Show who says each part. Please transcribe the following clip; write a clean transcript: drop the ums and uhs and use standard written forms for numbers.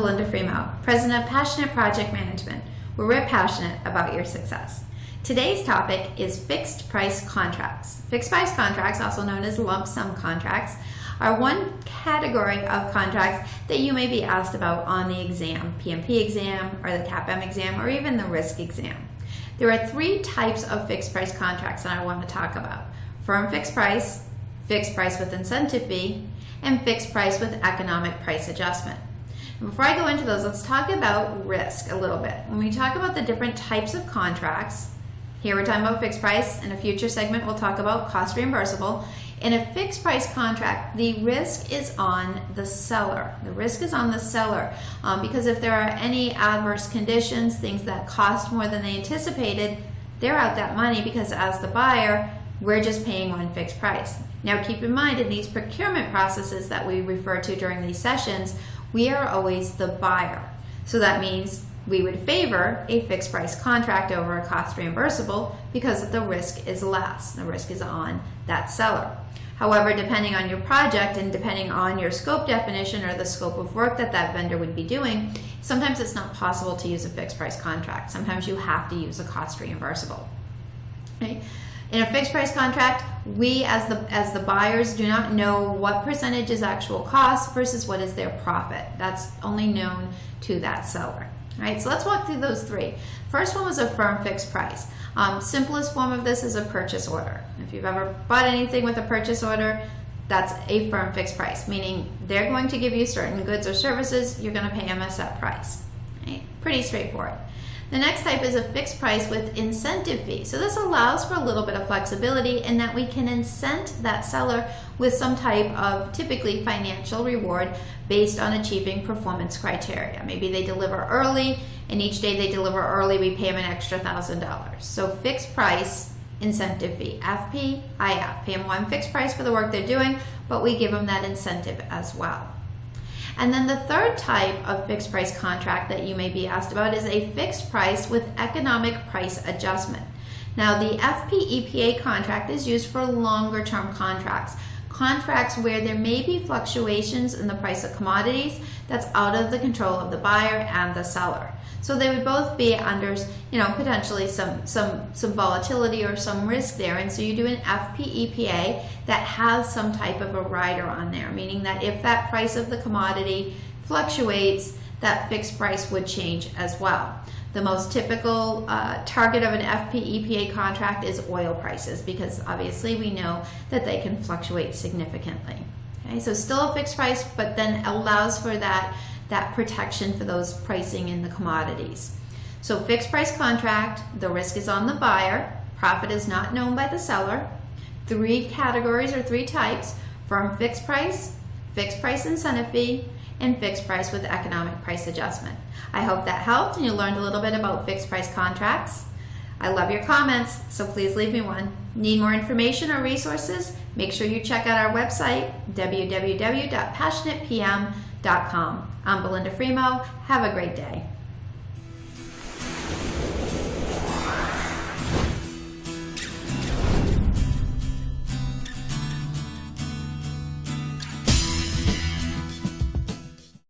Speaker 1: Belinda Fremouw, President of Passionate Project Management, where we're passionate about your success. Today's topic is fixed price contracts. Fixed price contracts, also known as lump sum contracts, are one category of contracts that you may be asked about on the exam, PMP exam, or the CAPM exam, or even the risk exam. There are three types of fixed price contracts that I want to talk about: firm fixed price with incentive fee, and fixed price with economic price adjustment. And before I go into those, let's talk about risk a little bit. When we talk about the different types of contracts, here we're talking about fixed price. In a future segment, we'll talk about cost reimbursable. In a fixed price contract, the risk is on the seller. The risk is on the seller because if there are any adverse conditions, things that cost more than they anticipated, they're out that money because as the buyer, we're just paying one fixed price. Now keep in mind, in these procurement processes that we refer to during these sessions, we are always the buyer. So that means we would favor a fixed price contract over a cost reimbursable because the risk is less. The risk is on that seller. However, depending on your project and depending on your scope definition or the scope of work that that vendor would be doing, sometimes it's not possible to use a fixed price contract. Sometimes you have to use a cost reimbursable. Okay? In a fixed price contract, we as the buyers do not know what percentage is actual cost versus what is their profit. That's only known to that seller. All right, so let's walk through those three. First one was a firm fixed price. Simplest form of this is a purchase order. If you've ever bought anything with a purchase order, that's a firm fixed price, meaning they're going to give you certain goods or services, you're going to pay them a set price. Right? Pretty straightforward. The next type is a fixed price with incentive fee. So this allows for a little bit of flexibility in that we can incent that seller with some type of typically financial reward based on achieving performance criteria. Maybe they deliver early, and each day they deliver early, we pay them an extra $1,000. So fixed price incentive fee, FP, IF. Pay them one fixed price for the work they're doing, but we give them that incentive as well. And then the third type of fixed price contract that you may be asked about is a fixed price with economic price adjustment. Now the FPEPA contract is used for longer term contracts where there may be fluctuations in the price of commodities that's out of the control of the buyer and the seller. So they would both be under, potentially some volatility or some risk there. And so you do an FPEPA that has some type of a rider on there, meaning that if that price of the commodity fluctuates, that fixed price would change as well. The most typical target of an FPEPA contract is oil prices because obviously we know that they can fluctuate significantly. Okay, so still a fixed price, but then allows for that protection for those pricing in the commodities. So fixed price contract, the risk is on the buyer, profit is not known by the seller. Three categories or three types: firm fixed price incentive fee, and fixed price with economic price adjustment. I hope that helped and you learned a little bit about fixed price contracts. I love your comments, so please leave me one. Need more information or resources? Make sure you check out our website, www.passionatepm.com. I'm Belinda Fremouw. Have a great day.